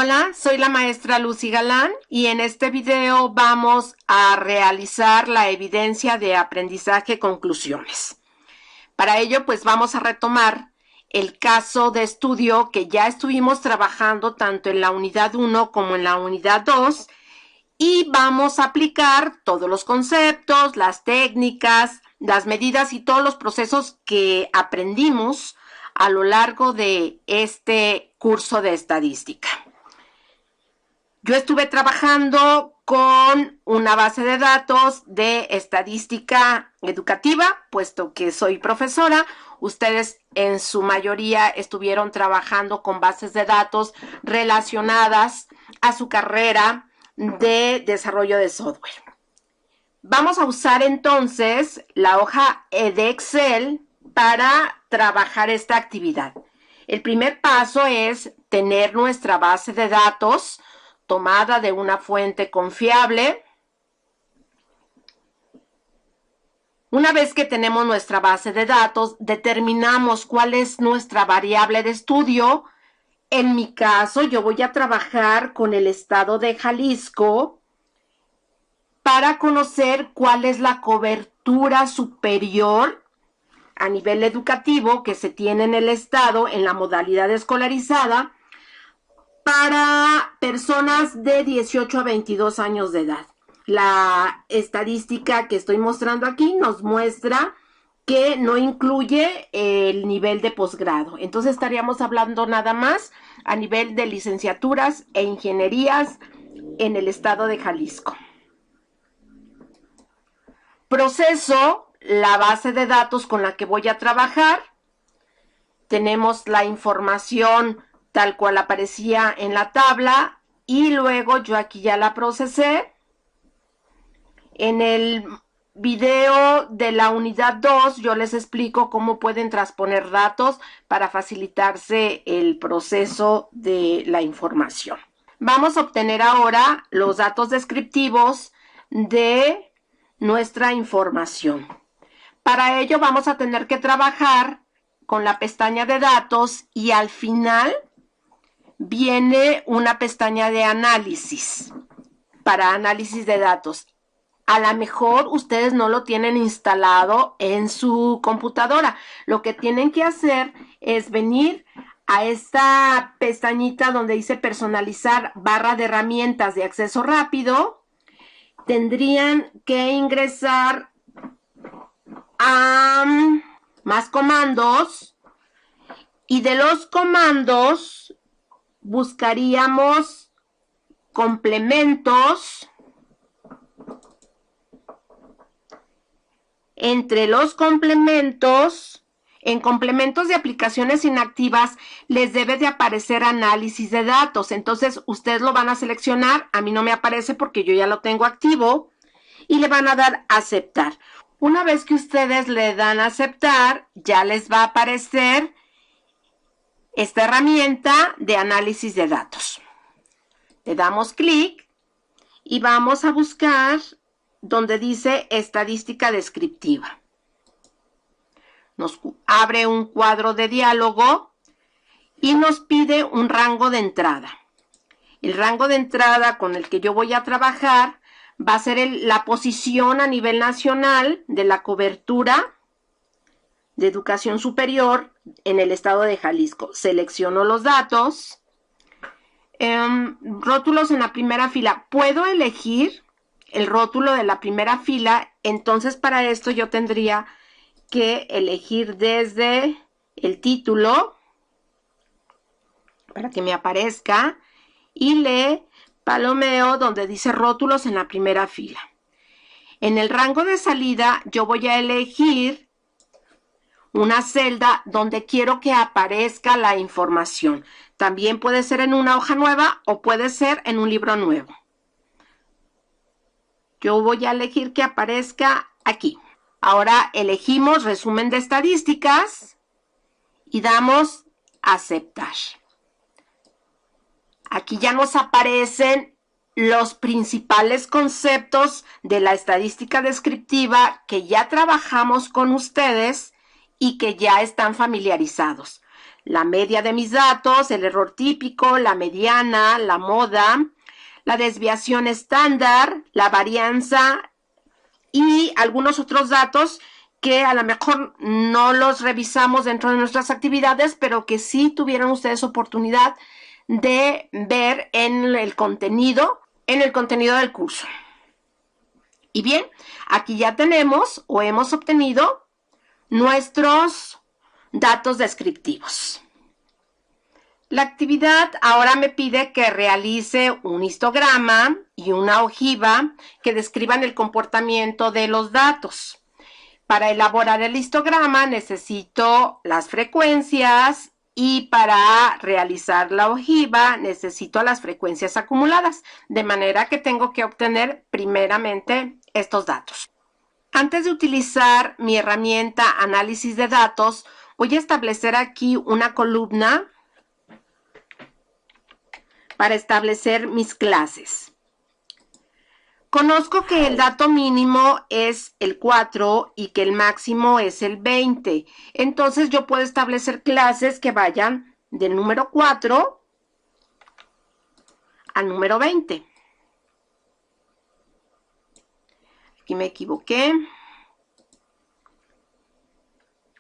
Hola, soy la maestra Lucy Galán y en este video vamos a realizar la evidencia de aprendizaje conclusiones. Para ello, pues vamos a retomar el caso de estudio que ya estuvimos trabajando tanto en la unidad 1 como en la unidad 2 y vamos a aplicar todos los conceptos, las técnicas, las medidas y todos los procesos que aprendimos a lo largo de este curso de estadística. Yo estuve trabajando con una base de datos de estadística educativa, puesto que soy profesora. Ustedes en su mayoría estuvieron trabajando con bases de datos relacionadas a su carrera de desarrollo de software. Vamos a usar entonces la hoja de Excel para trabajar esta actividad. El primer paso es tener nuestra base de datos tomada de una fuente confiable. Una vez que tenemos nuestra base de datos, determinamos cuál es nuestra variable de estudio. En mi caso, yo voy a trabajar con el estado de Jalisco para conocer cuál es la cobertura superior a nivel educativo que se tiene en el estado en la modalidad escolarizada para personas de 18 a 22 años de edad. La estadística que estoy mostrando aquí nos muestra que no incluye el nivel de posgrado. Entonces estaríamos hablando nada más a nivel de licenciaturas e ingenierías en el estado de Jalisco. Proceso la base de datos con la que voy a trabajar. Tenemos la información tal cual aparecía en la tabla y luego yo aquí ya la procesé. En el video de la unidad 2 yo les explico cómo pueden transponer datos para facilitarse el proceso de la información. Vamos a obtener ahora los datos descriptivos de nuestra información. Para ello vamos a tener que trabajar con la pestaña de datos y al final viene una pestaña de análisis para análisis de datos. A lo mejor ustedes no lo tienen instalado en su computadora. Lo que tienen que hacer es venir a esta pestañita donde dice personalizar barra de herramientas de acceso rápido. Tendrían que ingresar a más comandos y de los comandos buscaríamos complementos. Entre los complementos, en complementos de aplicaciones inactivas, les debe de aparecer análisis de datos. Entonces, ustedes lo van a seleccionar. A mí no me aparece porque yo ya lo tengo activo. Y le van a dar aceptar. Una vez que ustedes le dan aceptar, ya les va a aparecer esta herramienta de análisis de datos. Le damos clic y vamos a buscar donde dice estadística descriptiva. Nos abre un cuadro de diálogo y nos pide un rango de entrada. El rango de entrada con el que yo voy a trabajar va a ser la posición a nivel nacional de la cobertura de educación superior en el estado de Jalisco. Selecciono los datos. Rótulos en la primera fila. Puedo elegir el rótulo de la primera fila, entonces para esto yo tendría que elegir desde el título para que me aparezca y le palomeo donde dice rótulos en la primera fila. En el rango de salida yo voy a elegir una celda donde quiero que aparezca la información. También puede ser en una hoja nueva o puede ser en un libro nuevo. Yo voy a elegir que aparezca aquí. Ahora elegimos resumen de estadísticas y damos aceptar. Aquí ya nos aparecen los principales conceptos de la estadística descriptiva que ya trabajamos con ustedes y que ya están familiarizados. la media de mis datos, el error típico, la mediana, la moda, la desviación estándar, la varianza y algunos otros datos que a lo mejor no los revisamos dentro de nuestras actividades, pero que sí tuvieron ustedes oportunidad de ver en el contenido del curso. Y bien, aquí ya tenemos o hemos obtenido nuestros datos descriptivos. La actividad ahora me pide que realice un histograma y una ojiva que describan el comportamiento de los datos. Para elaborar el histograma necesito las frecuencias y para realizar la ojiva necesito las frecuencias acumuladas, de manera que tengo que obtener primeramente estos datos. Antes de utilizar mi herramienta análisis de datos, voy a establecer aquí una columna para establecer mis clases. Conozco que el dato mínimo es el 4 y que el máximo es el 20. Entonces yo puedo establecer clases que vayan del número 4 al número 20. Aquí me equivoqué.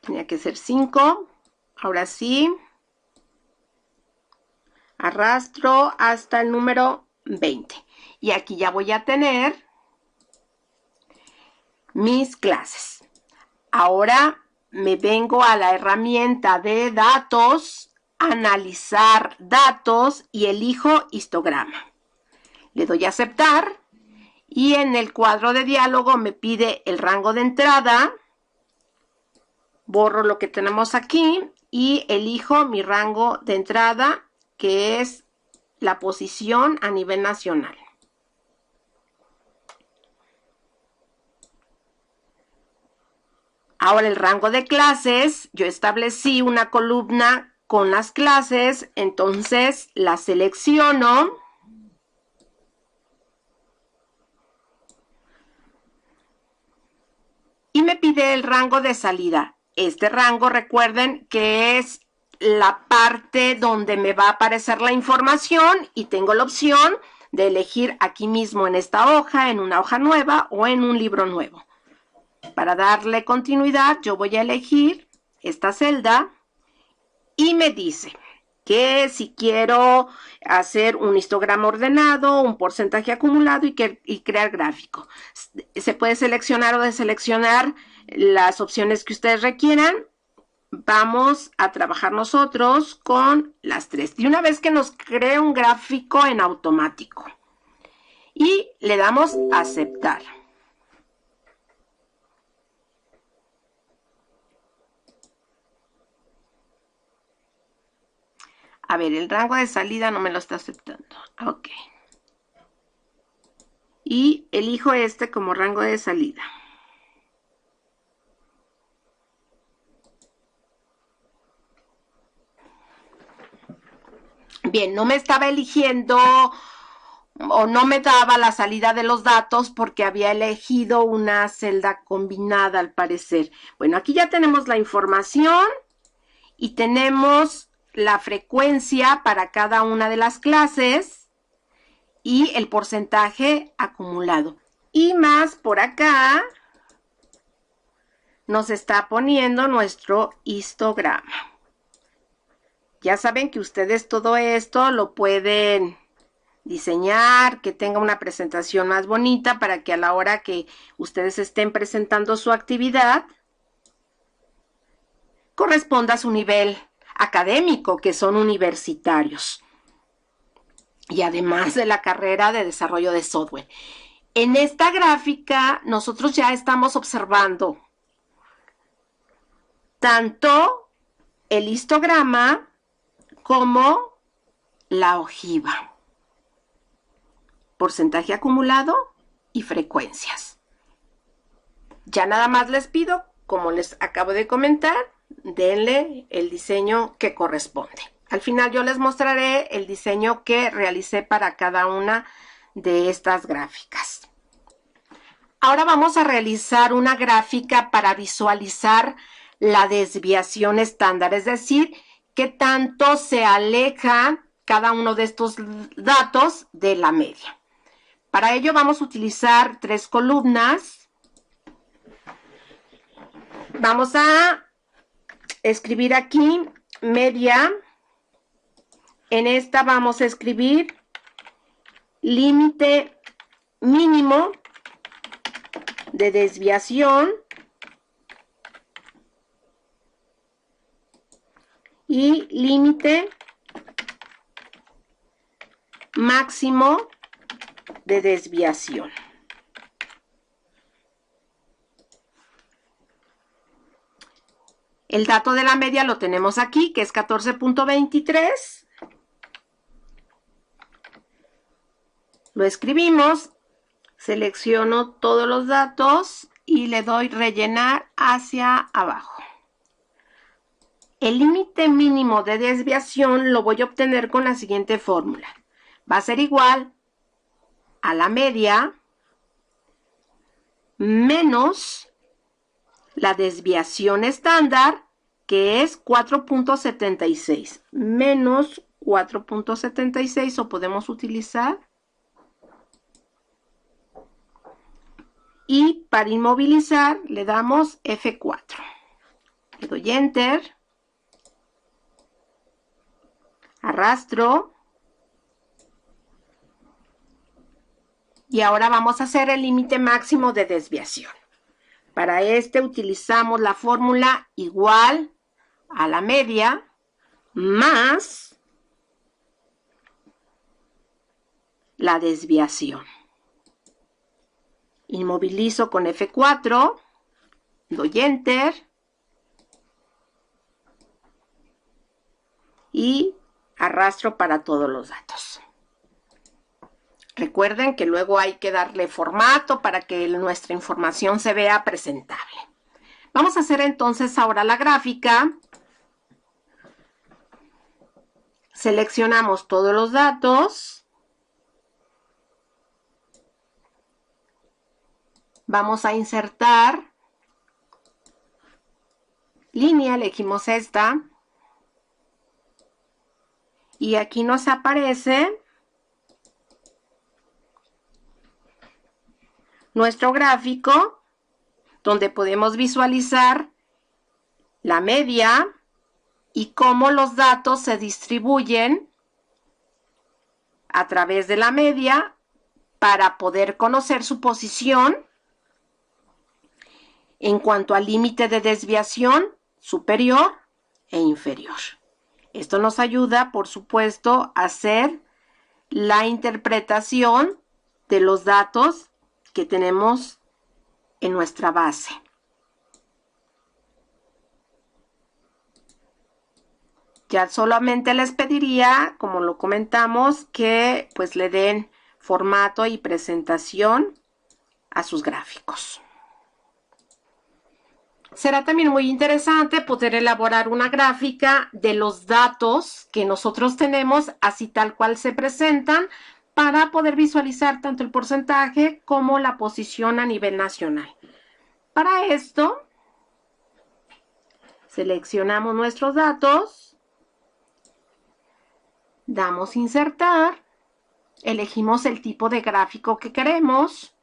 Tenía que ser 5. Ahora sí. Arrastro hasta el número 20. Y aquí ya voy a tener mis clases. Ahora me vengo a la herramienta de datos, analizar datos y elijo histograma. Le doy a aceptar y en el cuadro de diálogo me pide el rango de entrada. Borro lo que tenemos aquí y elijo mi rango de entrada, que es la posición a nivel nacional. Ahora el rango de clases, yo establecí una columna con las clases, entonces la selecciono. Y me pide el rango de salida. Este rango, recuerden que es la parte donde me va a aparecer la información y tengo la opción de elegir aquí mismo en esta hoja, en una hoja nueva o en un libro nuevo. Para darle continuidad, yo voy a elegir esta celda y me dice que si quiero hacer un histograma ordenado, un porcentaje acumulado y crear gráfico. Se puede seleccionar o deseleccionar las opciones que ustedes requieran. Vamos a trabajar nosotros con las tres. Y una vez que nos cree un gráfico en automático. Y le damos a aceptar. A ver, el rango de salida no me lo está aceptando. Ok. Y elijo este como rango de salida. Bien, no me estaba eligiendo o no me daba la salida de los datos porque había elegido una celda combinada al parecer. Bueno, aquí ya tenemos la información y tenemos la frecuencia para cada una de las clases y el porcentaje acumulado. Y más por acá nos está poniendo nuestro histograma. Ya saben que ustedes todo esto lo pueden diseñar, que tenga una presentación más bonita para que a la hora que ustedes estén presentando su actividad corresponda a su nivel académico, que son universitarios, y además de la carrera de desarrollo de software. En esta gráfica nosotros ya estamos observando tanto el histograma como la ojiva, porcentaje acumulado y frecuencias. Ya nada más les pido, como les acabo de comentar, denle el diseño que corresponde. Al final yo les mostraré el diseño que realicé para cada una de estas gráficas. Ahora vamos a realizar una gráfica para visualizar la desviación estándar, es decir, qué tanto se aleja cada uno de estos datos de la media. Para ello vamos a utilizar 3 columnas. Vamos a escribir aquí media. En esta vamos a escribir límite mínimo de desviación y límite máximo de desviación. El dato de la media lo tenemos aquí, que es 14.23. Lo escribimos, selecciono todos los datos y le doy rellenar hacia abajo. El límite mínimo de desviación lo voy a obtener con la siguiente fórmula. Va a ser igual a la media menos la desviación estándar, que es 4.76, menos 4.76, o podemos utilizar. Y para inmovilizar le damos F4. Le doy Enter. Arrastro. Y ahora vamos a hacer el límite máximo de desviación. Para este utilizamos la fórmula igual a la media más la desviación. Inmovilizo con F4, doy Enter y arrastro para todos los datos. Recuerden que luego hay que darle formato para que nuestra información se vea presentable. Vamos a hacer entonces ahora la gráfica. Seleccionamos todos los datos. Vamos a insertar línea, elegimos esta. Y aquí nos aparece nuestro gráfico, donde podemos visualizar la media y cómo los datos se distribuyen a través de la media para poder conocer su posición en cuanto al límite de desviación superior e inferior. Esto nos ayuda, por supuesto, a hacer la interpretación de los datos que tenemos en nuestra base. Ya solamente les pediría, como lo comentamos, que pues le den formato y presentación a sus gráficos. Será también muy interesante poder elaborar una gráfica de los datos que nosotros tenemos, así tal cual se presentan, para poder visualizar tanto el porcentaje como la posición a nivel nacional. Para esto, seleccionamos nuestros datos, damos insertar, elegimos el tipo de gráfico que queremos.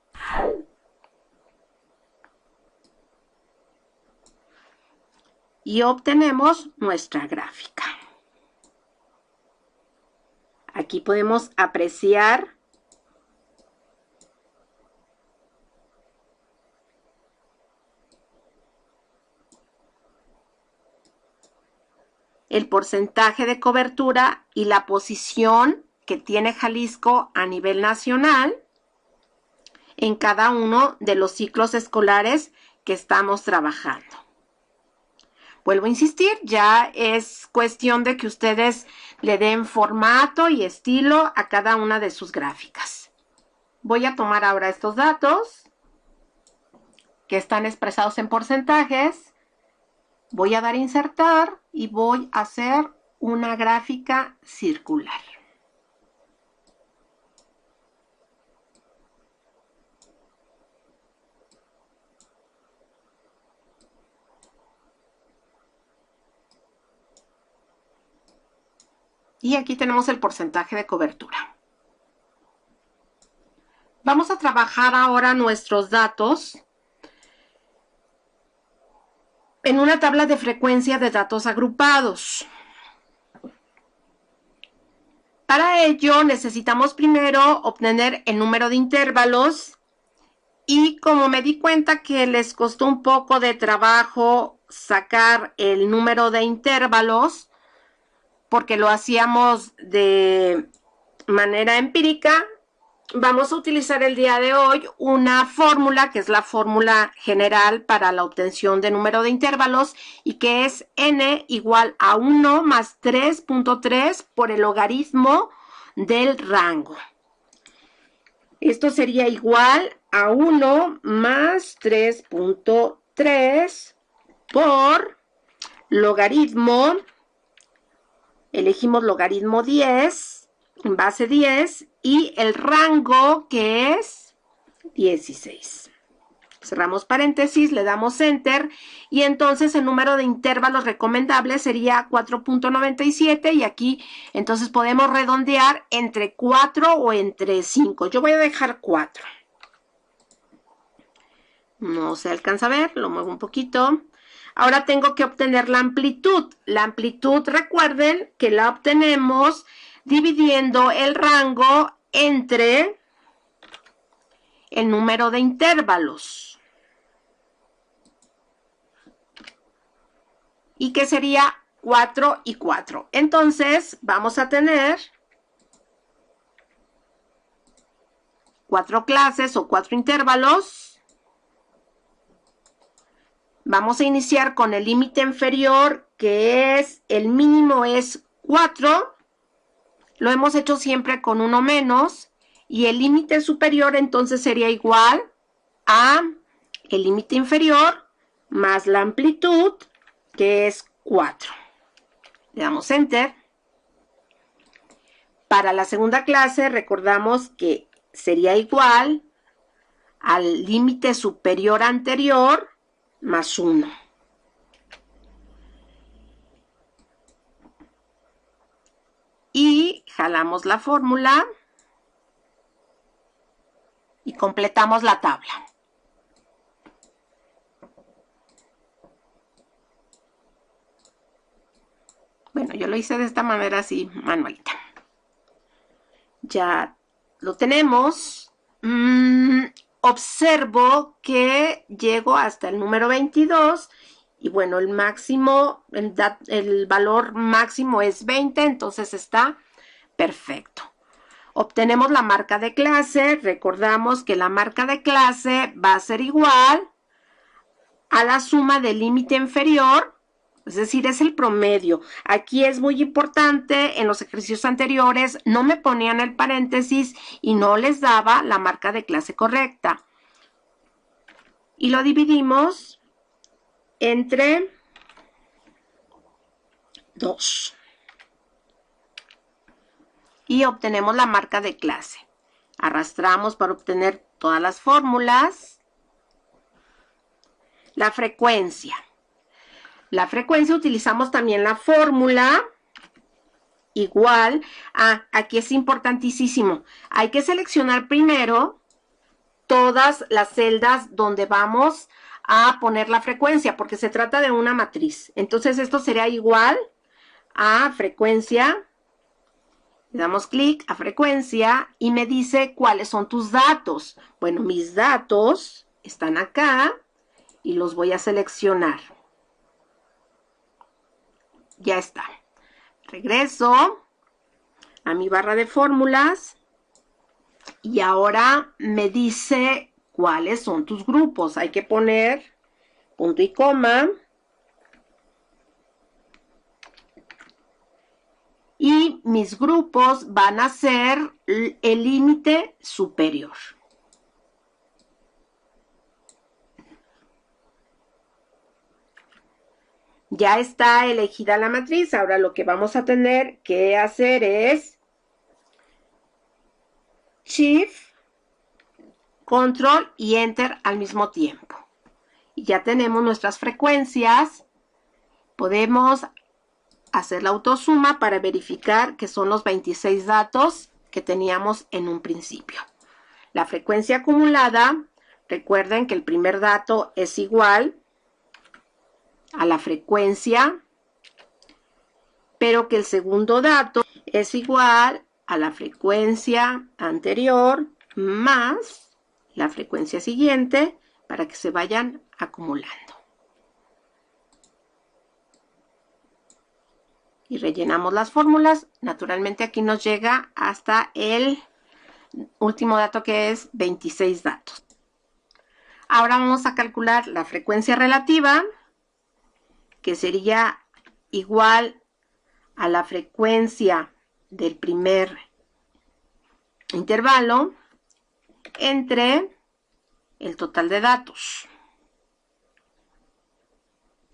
Y obtenemos nuestra gráfica. Aquí podemos apreciar el porcentaje de cobertura y la posición que tiene Jalisco a nivel nacional en cada uno de los ciclos escolares que estamos trabajando. Vuelvo a insistir, ya es cuestión de que ustedes le den formato y estilo a cada una de sus gráficas. Voy a tomar ahora estos datos que están expresados en porcentajes. Voy a dar a insertar y voy a hacer una gráfica circular. Y aquí tenemos el porcentaje de cobertura. Vamos a trabajar ahora nuestros datos en una tabla de frecuencia de datos agrupados. Para ello necesitamos primero obtener el número de intervalos y como me di cuenta que les costó un poco de trabajo sacar el número de intervalos porque lo hacíamos de manera empírica, vamos a utilizar el día de hoy una fórmula que es la fórmula general para la obtención de número de intervalos y que es n igual a 1 más 3.3 por el logaritmo del rango. Esto sería igual a 1 más 3.3 por logaritmo, elegimos logaritmo 10, en base 10, y el rango que es 16. Cerramos paréntesis, le damos enter y entonces el número de intervalos recomendables sería 4.97 y aquí entonces podemos redondear entre 4 o entre 5. Yo voy a dejar 4. No se alcanza a ver, lo muevo un poquito. Ahora tengo que obtener la amplitud. La amplitud, recuerden que la obtenemos dividiendo el rango entre el número de intervalos. Y que sería 4 y 4. Entonces, vamos a tener 4 clases o 4 intervalos. Vamos a iniciar con el límite inferior, que es, el mínimo es 4. Lo hemos hecho siempre con 1 menos. Y el límite superior entonces sería igual a el límite inferior más la amplitud, que es 4. Le damos enter. Para la segunda clase recordamos que sería igual al límite superior anterior más 1. Y jalamos la fórmula y completamos la tabla. Bueno, yo lo hice de esta manera así, manualita. Ya lo tenemos. Observo que llego hasta el número 22 y bueno, el máximo, el valor máximo es 20, entonces está perfecto. Obtenemos la marca de clase. Recordamos que la marca de clase va a ser igual a la suma del límite inferior, es decir, es el promedio. Aquí es muy importante, en los ejercicios anteriores no me ponían el paréntesis y no les daba la marca de clase correcta. Y lo dividimos entre 2. Y obtenemos la marca de clase. Arrastramos para obtener todas las fórmulas. La frecuencia. La frecuencia utilizamos también la fórmula igual a, aquí es importantísimo, hay que seleccionar primero todas las celdas donde vamos a poner la frecuencia, porque se trata de una matriz. Entonces esto sería igual a frecuencia. Le damos clic a frecuencia y me dice cuáles son tus datos. Bueno, mis datos están acá y los voy a seleccionar. Ya está. Regreso a mi barra de fórmulas y ahora me dice cuáles son tus grupos. Hay que poner punto y coma. Y mis grupos van a ser el límite superior. Ya está elegida la matriz. Ahora lo que vamos a tener que hacer es Shift, Control y Enter al mismo tiempo. Y ya tenemos nuestras frecuencias. Podemos hacer la autosuma para verificar que son los 26 datos que teníamos en un principio. La frecuencia acumulada, recuerden que el primer dato es igual a la frecuencia, pero que el segundo dato es igual a la frecuencia anterior más la frecuencia siguiente para que se vayan acumulando. Y rellenamos las fórmulas. Naturalmente aquí nos llega hasta el último dato, que es 26 datos. Ahora vamos a calcular la frecuencia relativa, que sería igual a la frecuencia del primer intervalo entre el total de datos.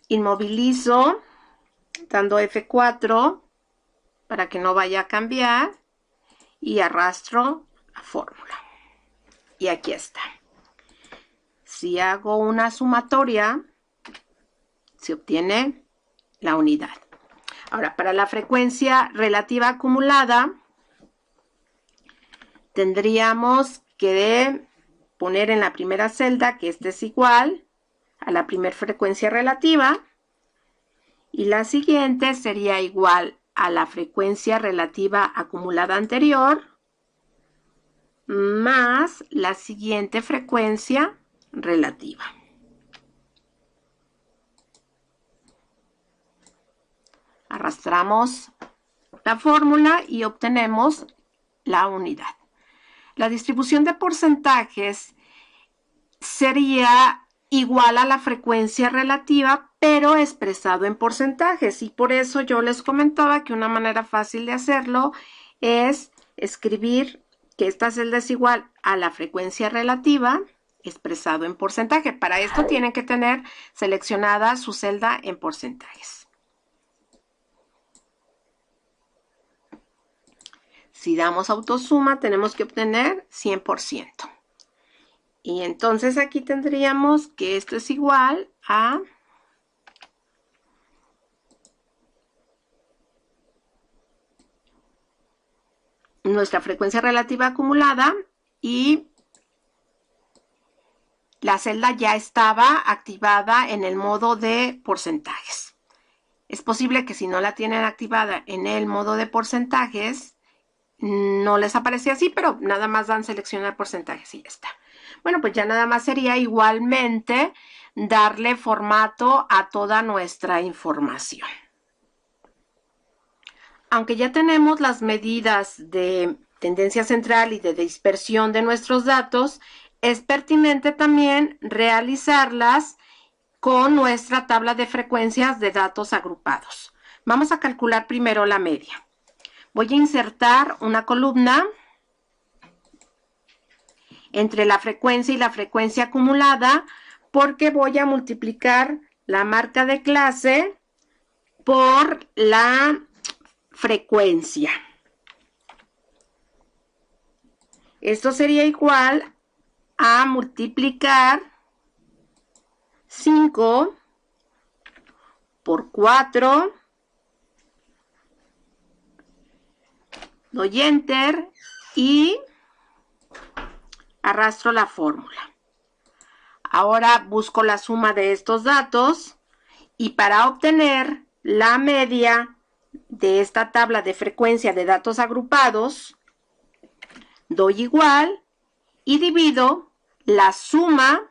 Inmovilizo dando F4 para que no vaya a cambiar y arrastro la fórmula. Y aquí está. Si hago una sumatoria, se obtiene la unidad. Ahora, para la frecuencia relativa acumulada, tendríamos que poner en la primera celda que este es igual a la primera frecuencia relativa, y la siguiente sería igual a la frecuencia relativa acumulada anterior más la siguiente frecuencia relativa. Arrastramos la fórmula y obtenemos la unidad. La distribución de porcentajes sería igual a la frecuencia relativa, pero expresado en porcentajes. Y por eso yo les comentaba que una manera fácil de hacerlo es escribir que esta celda es igual a la frecuencia relativa expresado en porcentaje. Para esto tienen que tener seleccionada su celda en porcentajes. Si damos autosuma, tenemos que obtener 100%. Y entonces aquí tendríamos que esto es igual a nuestra frecuencia relativa acumulada, y la celda ya estaba activada en el modo de porcentajes. Es posible que si no la tienen activada en el modo de porcentajes, no les aparece así, pero nada más dan seleccionar porcentajes y ya está. Bueno, pues ya nada más sería igualmente darle formato a toda nuestra información. Aunque ya tenemos las medidas de tendencia central y de dispersión de nuestros datos, es pertinente también realizarlas con nuestra tabla de frecuencias de datos agrupados. Vamos a calcular primero la media. Voy a insertar una columna entre la frecuencia y la frecuencia acumulada, porque voy a multiplicar la marca de clase por la frecuencia. Esto sería igual a multiplicar 5 por 4, doy enter y arrastro la fórmula. Ahora busco la suma de estos datos y para obtener la media de esta tabla de frecuencia de datos agrupados, doy igual y divido la suma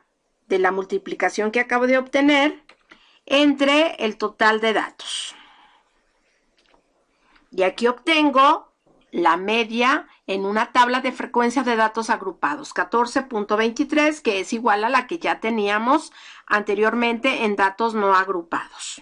de la multiplicación que acabo de obtener entre el total de datos. Y aquí obtengo la media en una tabla de frecuencia de datos agrupados, 14.23, que es igual a la que ya teníamos anteriormente en datos no agrupados.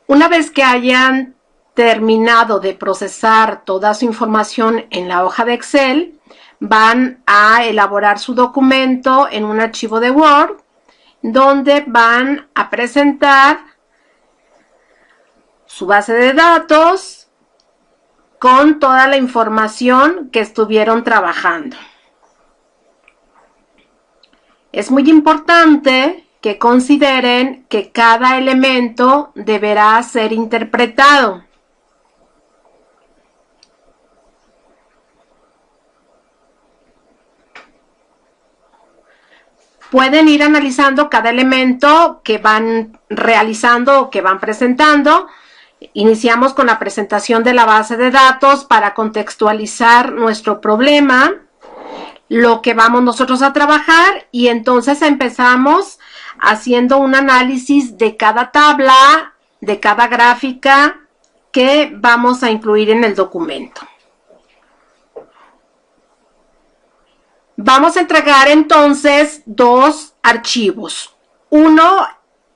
Una vez que hayan terminado de procesar toda su información en la hoja de Excel, van a elaborar su documento en un archivo de Word, donde van a presentar su base de datos con toda la información que estuvieron trabajando. Es muy importante que consideren que cada elemento deberá ser interpretado. Pueden ir analizando cada elemento que van realizando o que van presentando. Iniciamos con la presentación de la base de datos para contextualizar nuestro problema, lo que vamos nosotros a trabajar, y entonces empezamos haciendo un análisis de cada tabla, de cada gráfica que vamos a incluir en el documento. Vamos a entregar entonces dos archivos. Uno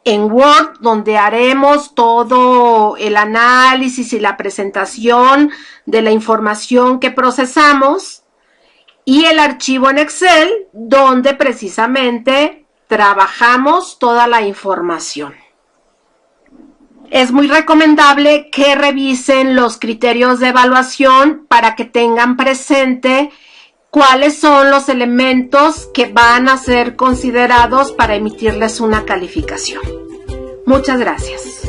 en Word, donde haremos todo el análisis y la presentación de la información que procesamos, y el archivo en Excel, donde precisamente trabajamos toda la información. Es muy recomendable que revisen los criterios de evaluación para que tengan presente cuáles son los elementos que van a ser considerados para emitirles una calificación. Muchas gracias.